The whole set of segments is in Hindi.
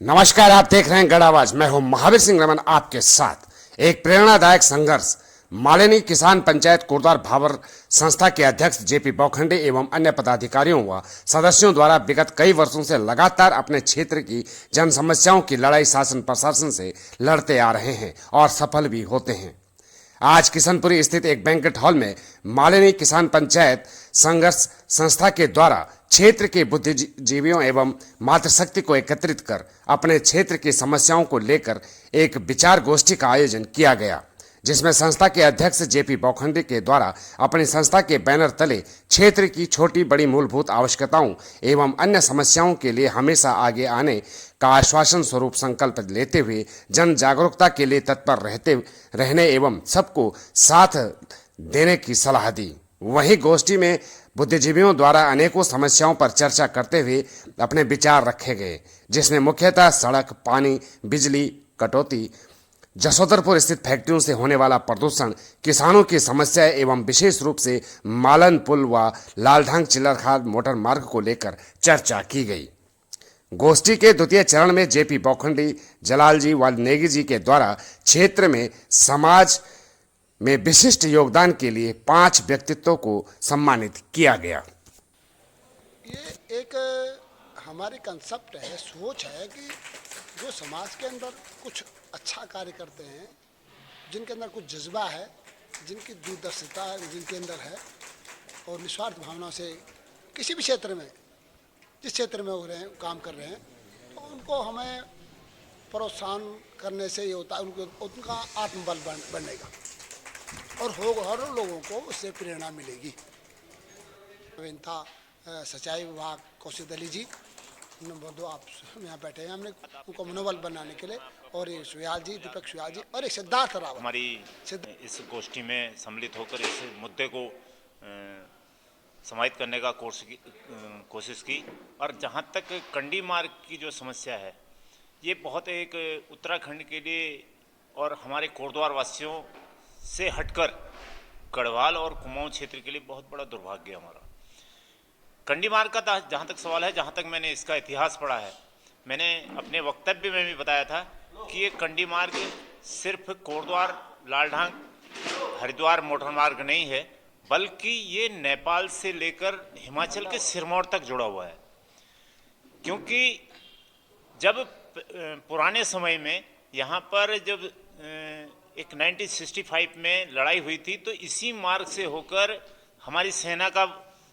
नमस्कार, आप देख रहे हैं गढ़ आवाज। मैं हूं महावीर सिंह रमन आपके साथ। एक प्रेरणादायक संघर्ष मालिनी किसान पंचायत कोटद्वार भाबर संस्था के अध्यक्ष जेपी बौखंडे एवं अन्य पदाधिकारियों व सदस्यों द्वारा विगत कई वर्षों से लगातार अपने क्षेत्र की जन समस्याओं की लड़ाई शासन प्रशासन से लड़ते आ रहे हैं और सफल भी होते हैं। आज किशनपुरी स्थित एक बैंक्वेट हॉल में मालिनी किसान पंचायत संघर्ष संस्था के द्वारा क्षेत्र के बुद्धिजीवियों एवं मातृशक्ति को एकत्रित कर अपने क्षेत्र की समस्याओं को लेकर एक विचार गोष्ठी का आयोजन किया गया, जिसमें संस्था के अध्यक्ष जेपी बौखंडे के द्वारा अपनी संस्था के बैनर तले क्षेत्र की छोटी बड़ी मूलभूत आवश्यकताओं एवं अन्य समस्याओं के लिए हमेशा आगे आने का आश्वासन स्वरूप संकल्प लेते हुए जन जागरूकता के लिए तत्पर रहने एवं सबको साथ देने की सलाह दी। वहीं गोष्ठी में बुद्धिजीवियों द्वारा अनेकों समस्याओं पर चर्चा करते हुए अपने विचार रखे गए, जिसमें मुख्यतः सड़क, पानी, बिजली कटौती, जसोदरपुर स्थित फैक्ट्रियों से होने वाला प्रदूषण, किसानों की समस्याएं एवं विशेष रूप से मालन पुल व लालढांग चिल्लरखाल मोटर मार्ग को लेकर चर्चा की गई। गोष्ठी के द्वितीय चरण में जेपी बौखंडी, जलालजी व नेगी जी के द्वारा क्षेत्र में समाज में विशिष्ट योगदान के लिए 5 व्यक्तित्वों को सम्मानित किया गया। ये एक हमारी कंसेप्ट है, सोच है कि जो समाज के अंदर कुछ अच्छा कार्य करते हैं, जिनके अंदर कुछ जज्बा है, जिनकी दूरदर्शिता जिनके अंदर है और निस्वार्थ भावना से किसी भी क्षेत्र में, जिस क्षेत्र में हो रहे हैं, काम कर रहे हैं, तो उनको हमें प्रोत्साहन करने से ये होता है उनका आत्मबल बनेगा और हर लोगों को उससे प्रेरणा मिलेगी। था सिंचाई विभाग कौशिक अली जी, नंबर 2 आप यहाँ बैठे हैं, हमने उनको मनोबल बनाने के लिए, और ये सुयाल जी, दीपक सुयाल जी और एक सिद्धार्थ रावत हमारी इस गोष्ठी में सम्मिलित होकर इस मुद्दे को समाहित करने का कोशिश की। और जहाँ तक कंडी मार्ग की जो समस्या है, ये बहुत एक उत्तराखंड के लिए और हमारे कोटद्वार वासियों से हटकर गढ़वाल और कुमाऊं क्षेत्र के लिए बहुत बड़ा दुर्भाग्य है हमारा। कंडी मार्ग का जहाँ तक सवाल है, जहाँ तक मैंने इसका इतिहास पढ़ा है, मैंने अपने वक्तव्य में भी बताया था कि ये कंडी मार्ग सिर्फ कोटद्वार लालढांग हरिद्वार मोटर मार्ग नहीं है, बल्कि ये नेपाल से लेकर हिमाचल के सिरमौर तक जुड़ा हुआ है। क्योंकि जब पुराने समय में यहाँ पर जब एक 1965 में लड़ाई हुई थी, तो इसी मार्ग से होकर हमारी सेना का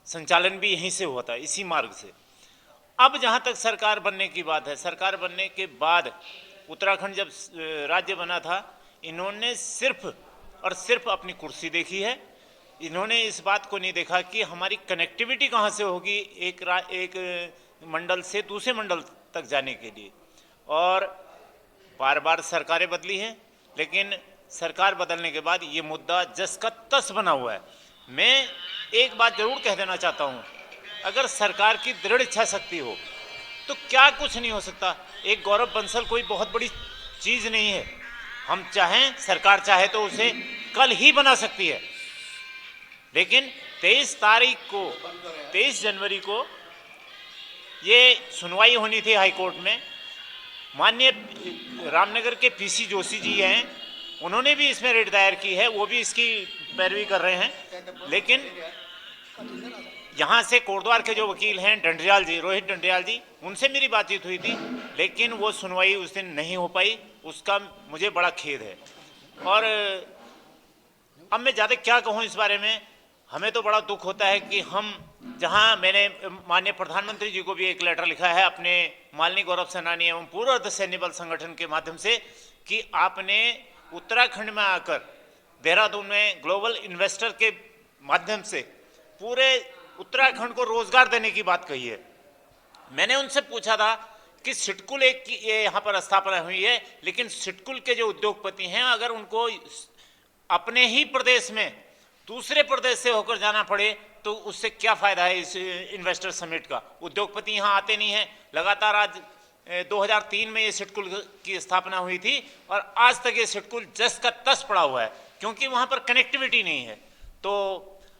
संचालन भी यहीं से हुआ था, इसी मार्ग से। अब जहाँ तक सरकार बनने की बात है, सरकार बनने के बाद उत्तराखंड जब राज्य बना था, इन्होंने सिर्फ और सिर्फ अपनी कुर्सी देखी है। इन्होंने इस बात को नहीं देखा कि हमारी कनेक्टिविटी कहाँ से होगी एक मंडल से दूसरे मंडल तक जाने के लिए। और बार बार सरकारें बदली हैं, लेकिन सरकार बदलने के बाद ये मुद्दा जस का तस बना हुआ है। मैं एक बात जरूर कह देना चाहता हूँ, अगर सरकार की दृढ़ इच्छा शक्ति हो तो क्या कुछ नहीं हो सकता। एक गौरव बंसल कोई बहुत बड़ी चीज़ नहीं है। हम चाहें, सरकार चाहे तो उसे कल ही बना सकती है। लेकिन 23 जनवरी को ये सुनवाई होनी थी हाई कोर्ट में। माननीय रामनगर के पीसी जोशी जी हैं, उन्होंने भी इसमें रिट दायर की है, वो भी इसकी पैरवी कर रहे हैं। लेकिन यहाँ से कोटद्वार के जो वकील हैं डंडियाल जी, रोहित डंडियाल जी, उनसे मेरी बातचीत हुई थी, लेकिन वो सुनवाई उस दिन नहीं हो पाई। उसका मुझे बड़ा खेद है। और अब मैं ज़्यादा क्या कहूँ इस बारे में। हमें तो बड़ा दुख होता है कि हम जहाँ, मैंने माननीय प्रधानमंत्री जी को भी एक लेटर लिखा है अपने मालिनी गौरव सेनानी एवं पूर्व अर्धसैन्य बल संगठन के माध्यम से, कि आपने उत्तराखंड में आकर देहरादून में ग्लोबल इन्वेस्टर के माध्यम से पूरे उत्तराखंड को रोजगार देने की बात कही है। मैंने उनसे पूछा था कि सिडकुल एक की ये यहाँ पर स्थापना हुई है, लेकिन सिडकुल के जो उद्योगपति हैं, अगर उनको अपने ही प्रदेश में दूसरे प्रदेश से होकर जाना पड़े तो उससे क्या फायदा है इस इन्वेस्टर समिट का। उद्योगपति यहाँ आते नहीं हैं। लगातार आज 2003 में ये सिडकुल की स्थापना हुई थी और आज तक ये सिडकुल जस का तस पड़ा हुआ है, क्योंकि वहाँ पर कनेक्टिविटी नहीं है। तो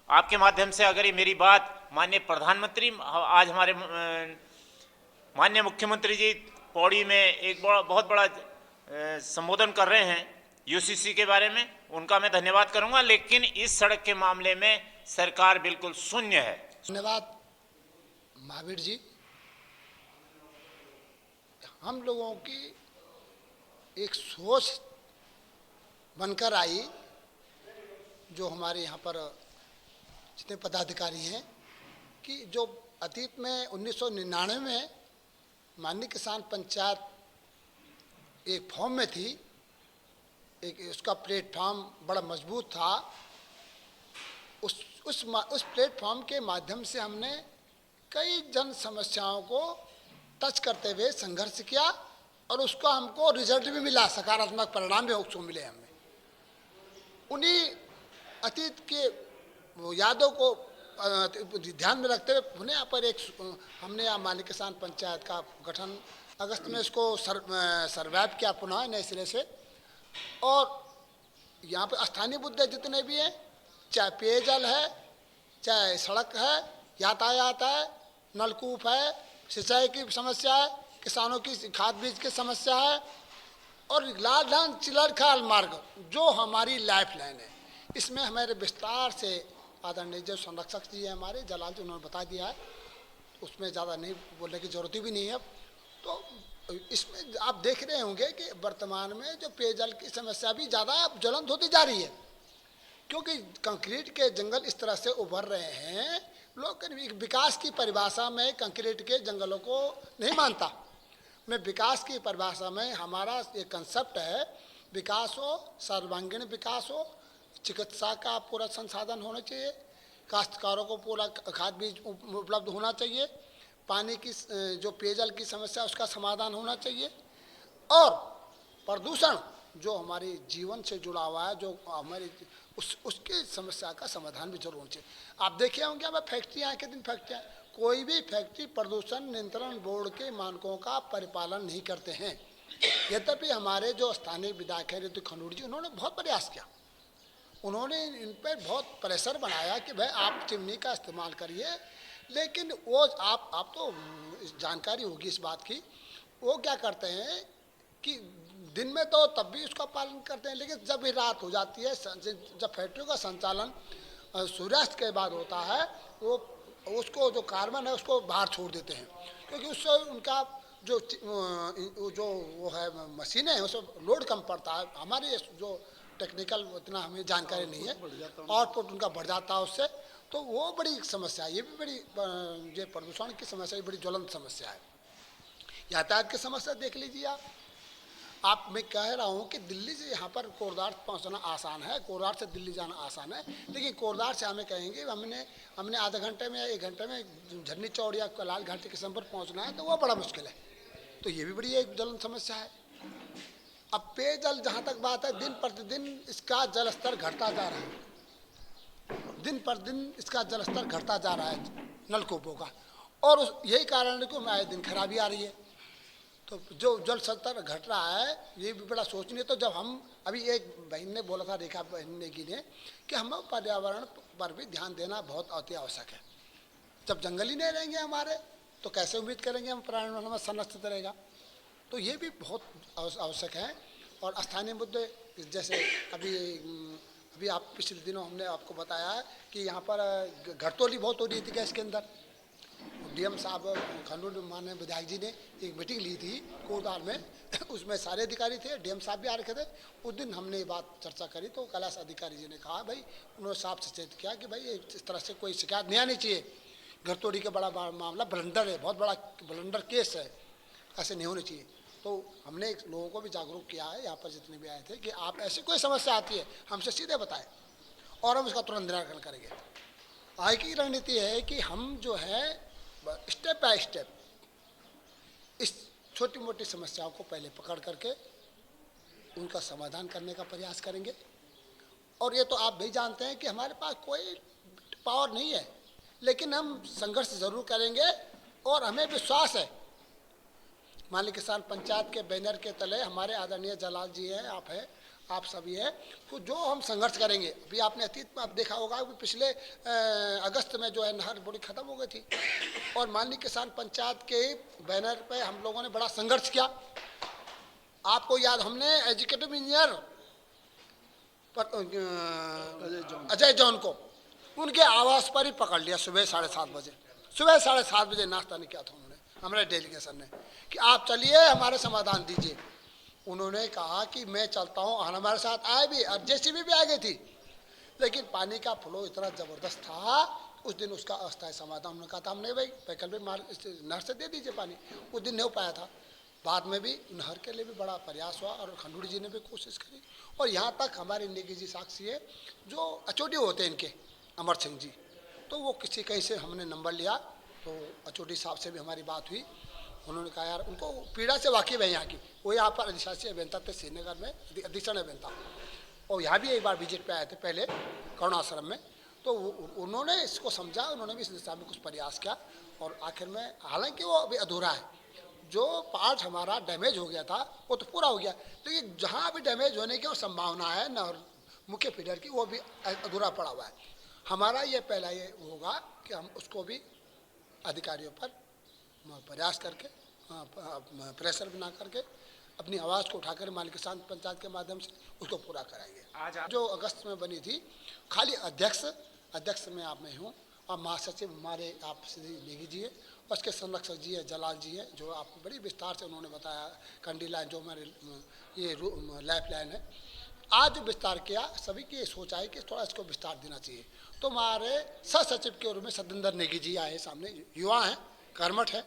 आपके माध्यम से अगर ये मेरी बात माननीय प्रधानमंत्री, आज हमारे माननीय मुख्यमंत्री जी पौड़ी में एक बहुत बड़ा संबोधन कर रहे हैं यूसीसी के बारे में, उनका मैं धन्यवाद करूंगा। लेकिन इस सड़क के मामले में सरकार बिल्कुल शून्य है। धन्यवाद महावीर जी। हम लोगों की एक सोच बनकर आई, जो हमारे यहाँ पर जितने पदाधिकारी हैं, कि जो अतीत में 1999 में माननीय किसान पंचायत एक फॉर्म में थी, एक उसका प्लेटफॉर्म बड़ा मजबूत था। उस प्लेटफॉर्म के माध्यम से हमने कई जन समस्याओं को टच करते हुए संघर्ष किया और उसका हमको रिजल्ट भी मिला, सकारात्मक परिणाम भी उसको मिले हमें। उन्हीं अतीत के यादों को ध्यान में रखते हुए पुनः यहाँ पर हमने यहाँ माननीय किसान पंचायत का गठन अगस्त में इसको सर्वाइव किया पुनः नए सिरे से। और यहाँ पर स्थानीय मुद्दे जितने भी हैं, चाहे पेयजल है, चाहे सड़क है, यातायात है, नलकूप है, सिंचाई की समस्या है, किसानों की खाद बीज की समस्या है, और लालधान चिलर खाल मार्ग जो हमारी लाइफ लाइन है, इसमें हमारे विस्तार से आदरणीय जो संरक्षक जी हैं हमारे जलाल जी, उन्होंने बता दिया है, उसमें ज़्यादा नहीं बोलने की जरूरत भी नहीं है। तो इसमें आप देख रहे होंगे कि वर्तमान में जो पेयजल की समस्या भी ज़्यादा ज्वलंत होती जा रही है, क्योंकि कंक्रीट के जंगल इस तरह से उभर रहे हैं। लोग विकास की परिभाषा में कंक्रीट के जंगलों को नहीं मानता। मैं विकास की परिभाषा में हमारा ये कंसेप्ट है, विकास हो, सर्वांगीण विकास हो, चिकित्सा का पूरा संसाधन होना चाहिए, काश्तकारों को पूरा खाद बीज उपलब्ध होना चाहिए, पानी की जो पेयजल की समस्या उसका समाधान होना चाहिए, और प्रदूषण जो हमारे जीवन से जुड़ा हुआ है, जो हमारी उसकी समस्या का समाधान भी जरूर होना चाहिए। आप देखे होंगे हमें फैक्ट्रियाँ के दिन फैक्ट्रियाँ, कोई भी फैक्ट्री प्रदूषण नियंत्रण बोर्ड के मानकों का परिपालन नहीं करते हैं। यद्यपि हमारे जो स्थानीय विधायक हैं ऋतु खनूर जी, उन्होंने बहुत प्रयास किया, उन्होंने इन पर बहुत प्रेशर बनाया कि भाई आप चिमनी का इस्तेमाल करिए, लेकिन वो आप तो जानकारी होगी इस बात की, वो क्या करते हैं कि दिन में तो तब भी उसका पालन करते हैं, लेकिन जब भी रात हो जाती है, जब फैक्ट्रियों का संचालन सूर्यास्त के बाद होता है, वो उसको जो कार्बन है उसको बाहर छोड़ देते हैं, क्योंकि उससे उनका जो वो है मशीनें हैं उसमें लोड कम पड़ता है। हमारी जो टेक्निकल उतना हमें जानकारी नहीं है, आउटपुट उनका बढ़ जाता है उससे, तो वो बड़ी समस्या है। ये भी बड़ी ये प्रदूषण की समस्या बड़ी ज्वलंत समस्या है। यातायात की समस्या देख लीजिए आप मैं कह रहा हूँ कि दिल्ली से यहाँ पर कोरदार पहुँचना आसान है, कोरदार से दिल्ली जाना आसान है, लेकिन कोरदार से हमें कहेंगे हमने आधे घंटे में या 1 घंटे में झरनी चौड़ या कलाल घाटी के संपर्क पहुँचना है, तो वो बड़ा मुश्किल है। तो ये भी बड़ी एक ज्वलंत समस्या है। अब पेयजल जहाँ तक बात है, दिन प्रतिदिन इसका जल स्तर घटता जा रहा है, दिन पर दिन इसका जल स्तर घटता जा रहा है नलकूपों का, और यही कारण है कि आए दिन खराबी आ रही है। तो जो जल स्तर घट रहा है ये भी बड़ा सोचनीय। तो जब हम अभी एक बहन ने बोला था, रेखा बहन ने की ने, कि हम पर्यावरण पर भी ध्यान देना बहुत अति आवश्यक है। जब जंगल ही नहीं रहेंगे हमारे तो कैसे उम्मीद करेंगे हम पर्यावरण में संरक्षित रहेगा। तो ये भी बहुत आवश्यक है। और स्थानीय मुद्दे जैसे अभी आप पिछले दिनों हमने आपको बताया है कि यहाँ पर घटतोली बहुत हो रही थी गैस के अंदर। डीएम साहब खनूर माननीय विधायक जी ने एक मीटिंग ली थी कोरदार में, उसमें सारे अधिकारी थे, डीएम साहब भी आ रखे थे। उस दिन हमने ये बात चर्चा करी तो कैलाश अधिकारी जी ने कहा, भाई उन्होंने साफ सचेत किया कि भाई इस तरह से कोई शिकायत नहीं आनी चाहिए, घरतोड़ी का बड़ा मामला ब्लंडर है, बहुत बड़ा ब्लंडर केस है, ऐसे नहीं होने चाहिए। तो हमने लोगों को भी जागरूक किया है, यहाँ पर जितने भी आए थे, कि आप ऐसी कोई समस्या आती है हमसे सीधे बताएं और हम उसका तुरंत निराकरण करेंगे। आगे की रणनीति है कि हम जो है स्टेप बाय स्टेप इस छोटी मोटी समस्याओं को पहले पकड़ करके उनका समाधान करने का प्रयास करेंगे। और ये तो आप भी जानते हैं कि हमारे पास कोई पावर नहीं है, लेकिन हम संघर्ष जरूर करेंगे। और हमें विश्वास है, माननीय किसान पंचायत के बैनर के तले हमारे आदरणीय जलाल जी हैं, आप हैं, आप सब ये तो जो हम संघर्ष करेंगे, अभी आपने अतीत में आप देखा होगा कि पिछले अगस्त में जो है नहर बड़ी खत्म हो गई थी और माननीय किसान पंचायत के बैनर पे हम लोगों ने बड़ा संघर्ष किया। आपको याद, हमने एजुकेटिव इंजीनियर अजय जॉन को उनके आवास पर ही पकड़ लिया सुबह 7:30 बजे। सुबह 7:30 बजे नाश्ता नहीं किया था उन्होंने, हमारे डेलीगेशन ने, कि आप चलिए हमारे समाधान दीजिए। उन्होंने कहा कि मैं चलता हूँ, और हमारे साथ आए भी और जेसीबी भी आ गई थी, लेकिन पानी का फ्लो इतना ज़बरदस्त था उस दिन उसका अस्थायी समाधान उन्होंने कहा था हमने भाई वैकल्पिक मार्ग नहर से दे दीजिए पानी, उस दिन नहीं हो पाया था। बाद में भी नहर के लिए भी बड़ा प्रयास हुआ और खंडूड़ी जी ने भी कोशिश करी, और यहाँ तक हमारे नेगी जी साक्षी है, जो अचोटी होते हैं इनके अमर सिंह जी, तो वो किसी कहीं से हमने नंबर लिया तो अचोटी साहब से भी हमारी बात हुई। उन्होंने कहा यार उनको पीड़ा से वाकिफ है यहाँ की, वो यहाँ पर अधिशासी अभियंता थे श्रीनगर में, अधीक्षण अभियंता, और यहाँ भी एक बार विजिट पे आए थे पहले करुणाश्रम में, तो उन्होंने इसको समझा, उन्होंने भी इस दिशा में कुछ प्रयास किया और आखिर में, हालांकि वो अभी अधूरा है, जो पार्ट हमारा डैमेज हो गया था वो तो पूरा हो गया, लेकिन जहाँ भी डैमेज होने की और संभावना है नहर मुख्य फीडर की, वो भी अधूरा पड़ा हुआ है। हमारा ये पहला ये होगा कि हम उसको भी अधिकारियों पर प्रयास करके प्रेशर बना करके अपनी आवाज़ को उठाकर माननीय किसान पंचायत के माध्यम से उसको पूरा कराएंगे। आज जो अगस्त में बनी थी, खाली अध्यक्ष में आप में हूँ और महासचिव हमारे आप श्री नेगी जी है, उसके संरक्षक जी है जलाल जी है, जो आपको बड़ी विस्तार से उन्होंने बताया कंडी लाइन जो हमारे ये लाइफ लाइन है। आज जो विस्तार किया, सभी की सोच आई कि थोड़ा इसको विस्तार देना चाहिए, तो हमारे सह सचिव के रूप में सतेंद्र नेगी जी आए सामने, युवा हैं, कर्मठ है,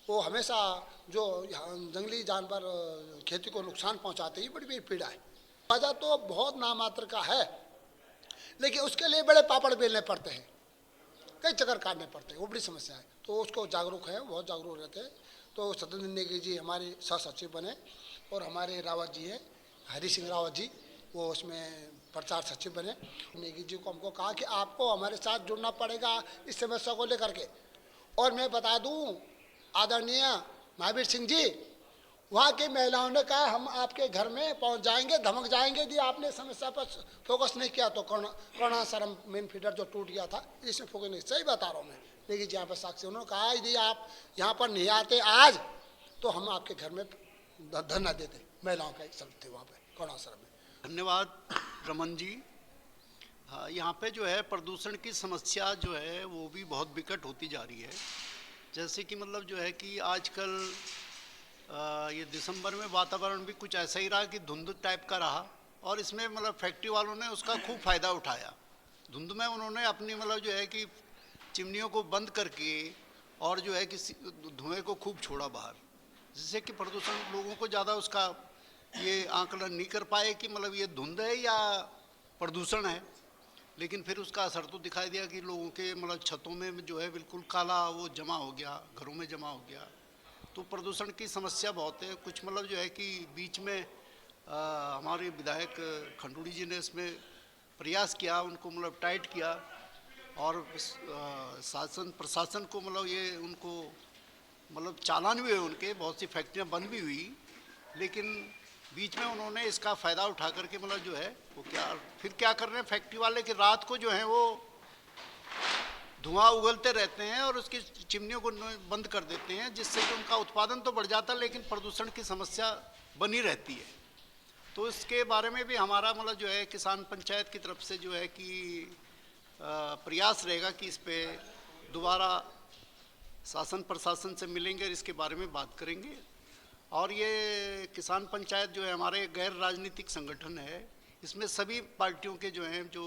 वो हमेशा जो जंगली जानवर खेती को नुकसान पहुंचाते ही बड़ी बड़ी पीड़ा है। वजह तो बहुत नामात्र का है, लेकिन उसके लिए बड़े पापड़ बेलने पड़ते हैं, कई चक्कर काटने पड़ते हैं, वो बड़ी समस्या है, तो उसको जागरूक है, बहुत जागरूक रहते हैं। तो सतेंद्र नेगी जी हमारे सह सचिव बने, और हमारे रावत जी हैं, हरी सिंह रावत जी, वो उसमें प्रचार सचिव बने। नेगी जी को हमको कहा कि आपको हमारे साथ जुड़ना पड़ेगा इस समस्या को लेकर के, और मैं बता दूं आदरणीय महावीर सिंह जी, वहाँ की महिलाओं ने कहा हम आपके घर में पहुँच जाएंगे, धमक जाएंगे यदि आपने समस्या पर फोकस नहीं किया तो। करुणाश्रम मेन फीडर जो टूट गया था, इसमें फोकस नहीं, सही बता रहा हूँ मैं, लेकिन यहाँ पर साक्षी, उन्होंने कहा यदि आप यहाँ पर नहीं आते आज तो हम आपके घर में धरना देते, महिलाओं का सब थे वहाँ पर करुणाश्रम में। धन्यवाद रमन जी। हाँ, यहाँ पे जो है प्रदूषण की समस्या जो है वो भी बहुत विकट होती जा रही है। जैसे कि मतलब जो है कि आजकल ये दिसंबर में वातावरण भी कुछ ऐसा ही रहा कि धुंध टाइप का रहा, और इसमें मतलब फैक्ट्री वालों ने उसका खूब फ़ायदा उठाया। धुंध में उन्होंने अपनी मतलब जो है कि चिमनियों को बंद करके और जो है कि धुएँ को खूब छोड़ा बाहर, जिससे कि प्रदूषण लोगों को ज़्यादा उसका ये आंकलन नहीं कर पाए कि मतलब ये धुंध है या प्रदूषण है। लेकिन फिर उसका असर तो दिखाई दिया कि लोगों के मतलब छतों में जो है बिल्कुल काला वो जमा हो गया, घरों में जमा हो गया। तो प्रदूषण की समस्या बहुत है। कुछ मतलब जो है कि बीच में हमारे विधायक खंडूड़ी जी ने इसमें प्रयास किया, उनको मतलब टाइट किया, और शासन प्रशासन को मतलब ये उनको मतलब चालान भी हुए, उनके बहुत सी फैक्ट्रियाँ बंद भी हुई, लेकिन बीच में उन्होंने इसका फ़ायदा उठा करके मतलब जो है वो क्या कर रहे हैं फैक्ट्री वाले कि रात को जो है वो धुआं उगलते रहते हैं और उसकी चिमनियों को बंद कर देते हैं, जिससे कि उनका उत्पादन तो बढ़ जाता है लेकिन प्रदूषण की समस्या बनी रहती है। तो इसके बारे में भी हमारा मतलब जो है किसान पंचायत की तरफ से जो है कि प्रयास रहेगा कि इस पे दोबारा शासन प्रशासन से मिलेंगे और इसके बारे में बात करेंगे। और ये किसान पंचायत जो है हमारे गैर राजनीतिक संगठन है, इसमें सभी पार्टियों के जो हैं जो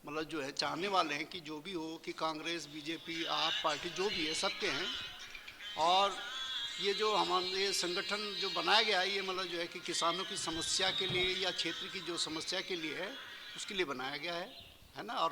मतलब जो है चाहने वाले हैं कि जो भी हो, कि कांग्रेस, बीजेपी, आप पार्टी जो भी है सबके हैं। और ये जो हमारे ये संगठन जो बनाया गया है ये मतलब जो है कि किसानों की समस्या के लिए या क्षेत्र की जो समस्या के लिए है उसके लिए बनाया गया है ना। और